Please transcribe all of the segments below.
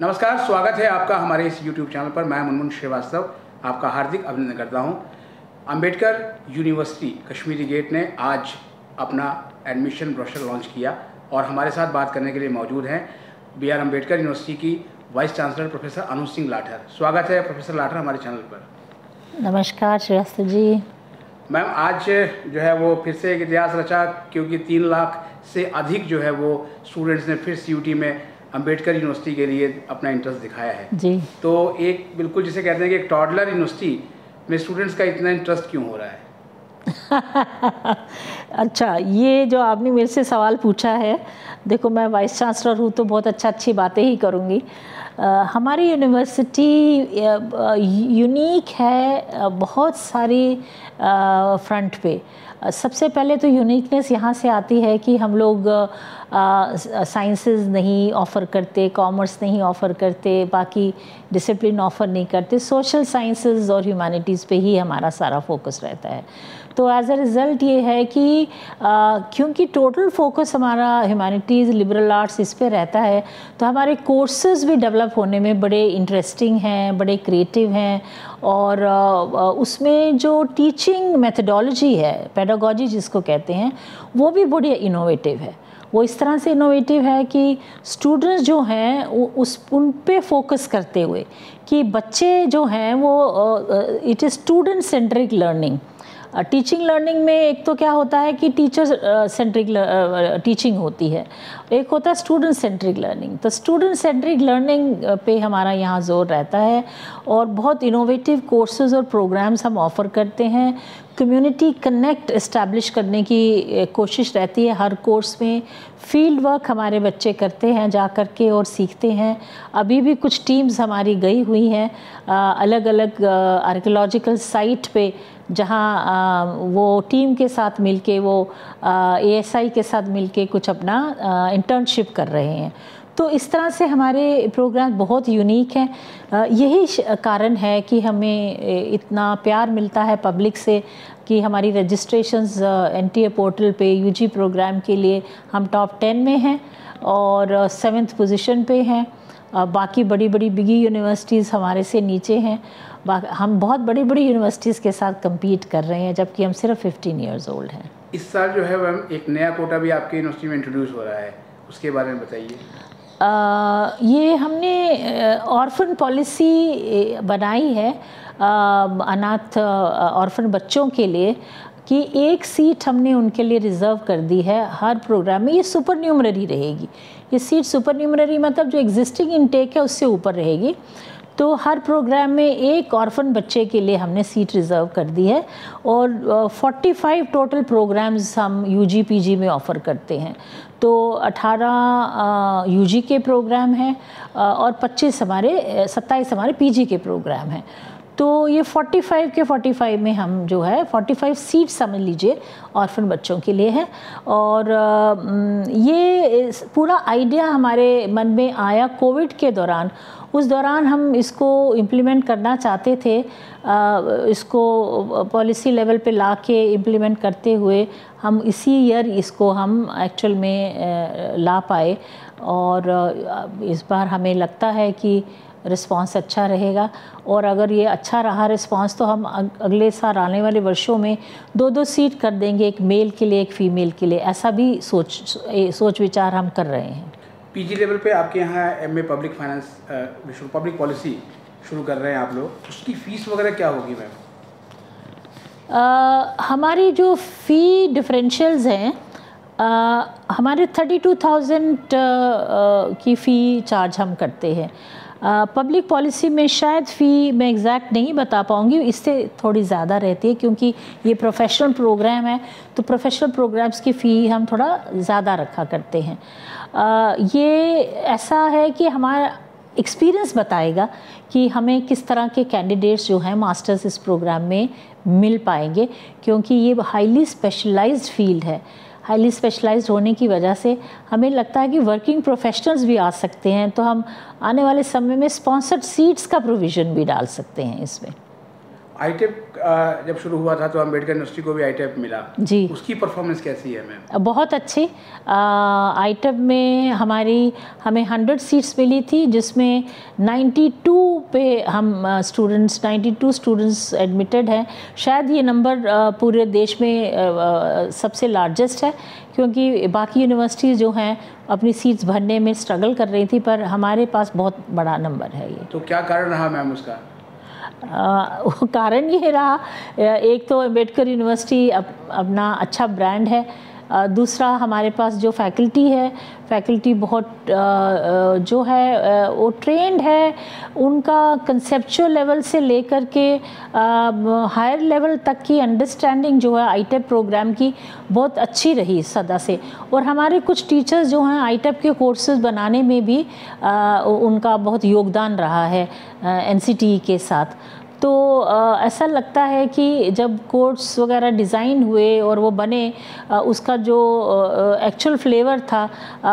नमस्कार, स्वागत है आपका हमारे इस YouTube चैनल पर। मैं मुनमुन श्रीवास्तव आपका हार्दिक अभिनंदन करता हूं। अंबेडकर यूनिवर्सिटी कश्मीरी गेट ने आज अपना एडमिशन ब्रोशर लॉन्च किया और हमारे साथ बात करने के लिए मौजूद हैं बी आर अम्बेडकर यूनिवर्सिटी की वाइस चांसलर प्रोफेसर अनु सिंह लाठर। स्वागत है प्रोफेसर लाठर हमारे चैनल पर। नमस्कार श्रीवास्तव जी। मैम, आज जो है वो फिर से एक इतिहास रचा, क्योंकि 3 लाख से अधिक जो है वो स्टूडेंट्स ने फिर CUT में अंबेडकर यूनिवर्सिटी के लिए अपना इंटरेस्ट दिखाया है जी। तो एक बिल्कुल जिसे कहते हैं कि एक टॉडलर यूनिवर्सिटी में स्टूडेंट्स का इतना इंटरेस्ट क्यों हो रहा है? अच्छा, ये जो आपने मेरे से सवाल पूछा है, देखो मैं वाइस चांसलर हूँ तो बहुत अच्छी बातें ही करूँगी। हमारी यूनिवर्सिटी यूनिक है बहुत सारी फ्रंट पे। सबसे पहले तो यूनिकनेस यहाँ से आती है कि हम लोग साइंसेस नहीं ऑफ़र करते, कॉमर्स नहीं ऑफ़र करते, बाकी डिसिप्लिन ऑफ़र नहीं करते। सोशल साइंसेस और ह्यूमैनिटीज़ पे ही हमारा सारा फोकस रहता है। तो एज अ रिज़ल्ट ये है कि क्योंकि टोटल फोकस हमारा ह्यूमैनिटीज़, लिबरल आर्ट्स इस पे रहता है, तो हमारे कोर्सेज़ भी डेवलप होने में बड़े इंटरेस्टिंग हैं, बड़े क्रिएटिव हैं। और उसमें जो टीचिंग मेथडोलॉजी है, पेडागोजी जिसको कहते हैं, वो भी बड़ी इनोवेटिव है। वो इस तरह से इनोवेटिव है कि स्टूडेंट्स जो हैं उन पे फोकस करते हुए कि बच्चे जो हैं वो it is student centric learning. Teaching learning में एक तो क्या होता है कि टीचर सेंट्रिक टीचिंग होती है, एक होता है स्टूडेंट सेंट्रिक लर्निंग। तो स्टूडेंट सेंट्रिक लर्निंग पे हमारा यहाँ जोर रहता है और बहुत इनोवेटिव कोर्सेज और प्रोग्राम्स हम ऑफ़र करते हैं। कम्युनिटी कनेक्ट इस्टेब्लिश करने की कोशिश रहती है हर कोर्स में। फील्ड वर्क हमारे बच्चे करते हैं जा कर के और सीखते हैं। अभी भी कुछ टीम्स हमारी गई हुई हैं अलग अलग आर्कियोलॉजिकल साइट पे, जहाँ वो टीम के साथ मिलके, वो ASI के साथ मिलके कुछ अपना इंटर्नशिप कर रहे हैं। तो इस तरह से हमारे प्रोग्राम बहुत यूनिक हैं। यही कारण है कि हमें इतना प्यार मिलता है पब्लिक से कि हमारी रजिस्ट्रेशंस NTA पोर्टल पे UG प्रोग्राम के लिए हम टॉप 10 में हैं और 7th पोजीशन पे हैं। बाकी बड़ी बिगी यूनिवर्सिटीज़ हमारे से नीचे हैं। हम बहुत बड़ी यूनिवर्सिटीज़ के साथ कम्पीट कर रहे हैं, जबकि हम सिर्फ 15 ईयर्स ओल्ड हैं। इस साल जो है मैम एक नया कोटा भी आपके यूनिवर्सिटी में इंट्रोड्यूस हो रहा है, उसके बारे में बताइए। ये हमने ऑर्फन पॉलिसी बनाई है अनाथ ऑर्फन बच्चों के लिए कि एक सीट हमने उनके लिए रिज़र्व कर दी है हर प्रोग्राम में। ये सुपर न्यूमररी रहेगी। ये सीट सुपर न्यूमररी मतलब जो एग्जिस्टिंग इनटेक है उससे ऊपर रहेगी। तो हर प्रोग्राम में एक ऑर्फन बच्चे के लिए हमने सीट रिज़र्व कर दी है और 45 टोटल प्रोग्राम्स हम UG PG में ऑफ़र करते हैं। तो 18 UG के प्रोग्राम हैं और 27 हमारे PG के प्रोग्राम हैं। तो ये 45 के 45 में हम जो है 45 सीट्स समझ लीजिए ऑर्फन बच्चों के लिए है। और ये पूरा आइडिया हमारे मन में आया कोविड के दौरान। उस दौरान हम इसको इम्प्लीमेंट करना चाहते थे, इसको पॉलिसी लेवल पे ला के इम्प्लीमेंट करते हुए हम इसी ईयर इसको हम एक्चुअल में ला पाए। और इस बार हमें लगता है कि रिस्पांस अच्छा रहेगा। और अगर ये अच्छा रहा रिस्पांस तो हम अगले साल आने वाले वर्षों में 2-2 सीट कर देंगे, एक मेल के लिए एक फ़ीमेल के लिए। ऐसा भी सोच विचार हम कर रहे हैं। PG लेवल पे आपके यहाँ MA public finance public policy शुरू कर रहे हैं आप लोग, उसकी फ़ीस वगैरह क्या होगी मैम? हमारी जो फ़ी डिफरेंशियल्स हैं, हमारे 32,000 की फ़ी चार्ज हम करते हैं। पब्लिक पॉलिसी में शायद फ़ी मैं एग्जैक्ट नहीं बता पाऊँगी, इससे थोड़ी ज़्यादा रहती है क्योंकि ये प्रोफेशनल प्रोग्राम है। तो प्रोफेशनल प्रोग्राम्स की फ़ी हम थोड़ा ज़्यादा रखा करते हैं। ये ऐसा है कि हमारा एक्सपीरियंस बताएगा कि हमें किस तरह के कैंडिडेट्स जो हैं मास्टर्स इस प्रोग्राम में मिल पाएंगे, क्योंकि ये हाईली स्पेशलाइज्ड फील्ड है। हाईली स्पेशलाइज्ड होने की वजह से हमें लगता है कि वर्किंग प्रोफेशनल्स भी आ सकते हैं। तो हम आने वाले समय में स्पॉन्सर्ड सीट्स का प्रोविज़न भी डाल सकते हैं इसमें। ITEP जब शुरू हुआ था तो अम्बेडकर यूनिवर्सिटी को भी आईटेप मिला जी। उसकी परफॉर्मेंस कैसी है मैम? बहुत अच्छी। आईटेप में हमें 100 सीट्स मिली थी, जिसमें 92 पे हम 92 स्टूडेंट्स एडमिटेड हैं। शायद ये नंबर पूरे देश में सबसे लार्जेस्ट है, क्योंकि बाकी यूनिवर्सिटीज़ जो हैं अपनी सीट्स भरने में स्ट्रगल कर रही थी, पर हमारे पास बहुत बड़ा नंबर है ये। तो क्या कारण रहा मैम उसका? कारण ये रहा, एक तो अम्बेडकर यूनिवर्सिटी अपना अच्छा ब्रांड है, दूसरा हमारे पास जो फैकल्टी बहुत जो है वो ट्रेंड है, उनका कंसेप्चुअल लेवल से लेकर के हायर लेवल तक की अंडरस्टैंडिंग जो है आईटेप प्रोग्राम की बहुत अच्छी रही सदा से। और हमारे कुछ टीचर्स जो हैं आईटेप के कोर्सेज बनाने में भी उनका बहुत योगदान रहा है एनसीटीई के साथ। तो ऐसा लगता है कि जब कोर्स वगैरह डिज़ाइन हुए और वो बने, उसका जो एक्चुअल फ्लेवर था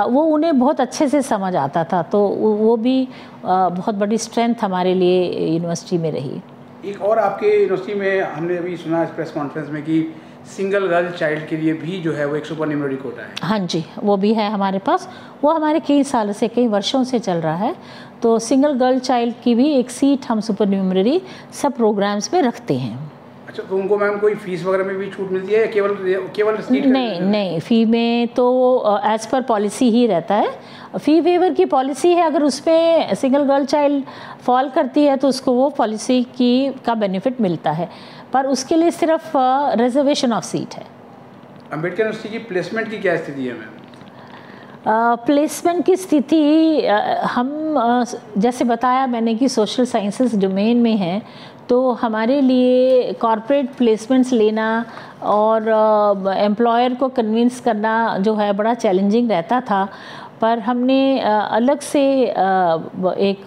वो उन्हें बहुत अच्छे से समझ आता था, तो वो भी बहुत बड़ी स्ट्रेंथ हमारे लिए यूनिवर्सिटी में रही। एक और आपके यूनिवर्सिटी में हमने अभी सुना इस प्रेस कॉन्फ्रेंस में कि सिंगल गर्ल चाइल्ड के लिए भी जो है वो एक सुपर न्यूमरी कोटा है। हाँ जी, वो भी है हमारे पास। वो हमारे कई सालों से, कई वर्षों से चल रहा है। तो सिंगल गर्ल चाइल्ड की भी एक सीट हम सुपर न्यूमरी सब प्रोग्राम्स में रखते हैं। अच्छा, तो उनको मैम कोई फीस वगैरह में भी छूट मिलती है या केवल सीट? नहीं, फ़ी में तो एज़ पर पॉलिसी ही रहता है। फ़ी वेवर की पॉलिसी है, अगर उसमें सिंगल गर्ल चाइल्ड फॉल करती है तो उसको वो पॉलिसी का बेनिफिट मिलता है, पर उसके लिए सिर्फ रिजर्वेशन ऑफ सीट है। अम्बेडकर यूनिवर्सिटी की प्लेसमेंट की क्या स्थिति है मैम? प्लेसमेंट की स्थिति हम जैसे बताया मैंने कि सोशल साइंसेस डोमेन में हैं, तो हमारे लिए कॉर्पोरेट प्लेसमेंट्स लेना और एम्प्लॉयर को कन्विंस करना जो है बड़ा चैलेंजिंग रहता था। पर हमने अलग से एक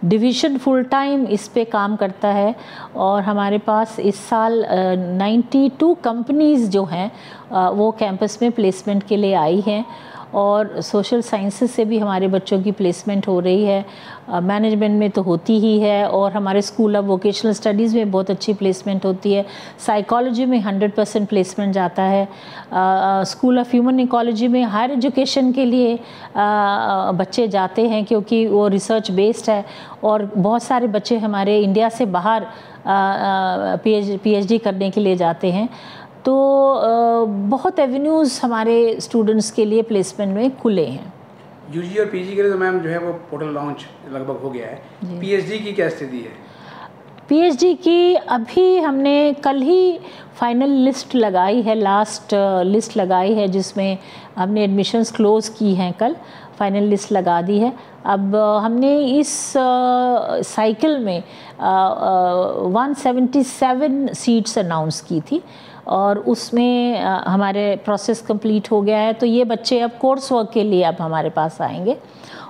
डिवीज़न फुल टाइम इस पे काम करता है, और हमारे पास इस साल 92 कंपनीज़ जो हैं वो कैंपस में प्लेसमेंट के लिए आई हैं, और सोशल साइंसेस से भी हमारे बच्चों की प्लेसमेंट हो रही है। मैनेजमेंट में तो होती ही है, और हमारे स्कूल ऑफ वोकेशनल स्टडीज़ में बहुत अच्छी प्लेसमेंट होती है। साइकोलॉजी में 100% प्लेसमेंट जाता है। स्कूल ऑफ ह्यूमन इकोलॉजी में हायर एजुकेशन के लिए बच्चे जाते हैं, क्योंकि वो रिसर्च बेस्ड है, और बहुत सारे बच्चे हमारे इंडिया से बाहर पीएचडी करने के लिए जाते हैं। तो बहुत एवेन्यूज़ हमारे स्टूडेंट्स के लिए प्लेसमेंट में खुले हैं। यूजी और पीजी के लिए तो मैम जो है वो पोर्टल लॉन्च लगभग हो गया है। पीएचडी की क्या स्थिति है? पीएचडी की अभी हमने कल ही फाइनल लिस्ट लगाई है, लास्ट लिस्ट लगाई है, जिसमें हमने एडमिशन्स क्लोज़ की हैं। कल फाइनल लिस्ट लगा दी है। अब हमने इस साइकिल में 177 सीट्स अनाउंस की थी, और उसमें हमारे प्रोसेस कंप्लीट हो गया है। तो ये बच्चे अब कोर्स वर्क के लिए अब हमारे पास आएंगे।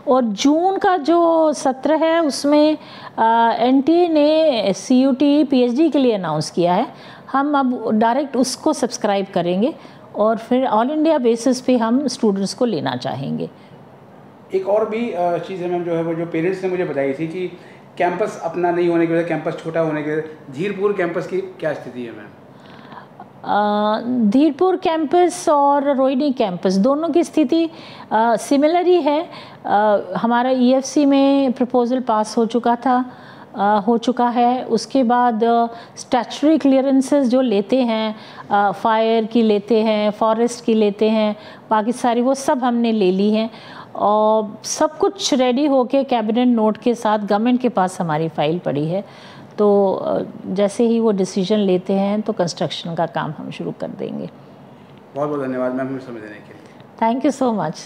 और जून का जो सत्र है उसमें एनटीए ने सीयूटी पीएचडी के लिए अनाउंस किया है। हम अब डायरेक्ट उसको सब्सक्राइब करेंगे, और फिर ऑल इंडिया बेसिस पे हम स्टूडेंट्स को लेना चाहेंगे। एक और भी चीज़ है मैम, जो है वो जो पेरेंट्स ने मुझे बताई थी कि कैंपस अपना नहीं होने की वजह, कैंपस छोटा होने की वजह, धीरपुर कैंपस की क्या स्थिति है मैम? धीरपुर कैंपस और रोहिणी कैंपस दोनों की स्थिति सिमिलर ही है। हमारा ईएफसी में प्रपोज़ल पास हो चुका है। उसके बाद स्टैट्यूटरी क्लियरेंसेस जो लेते हैं, फायर की लेते हैं, फॉरेस्ट की लेते हैं, बाकी सारी वो सब हमने ले ली हैं, और सब कुछ रेडी होके कैबिनेट नोट के साथ गवर्नमेंट के पास हमारी फ़ाइल पड़ी है। तो जैसे ही वो डिसीजन लेते हैं तो कंस्ट्रक्शन का काम हम शुरू कर देंगे। बहुत बहुत धन्यवाद मैम हमें समय देने के लिए। Thank you so much.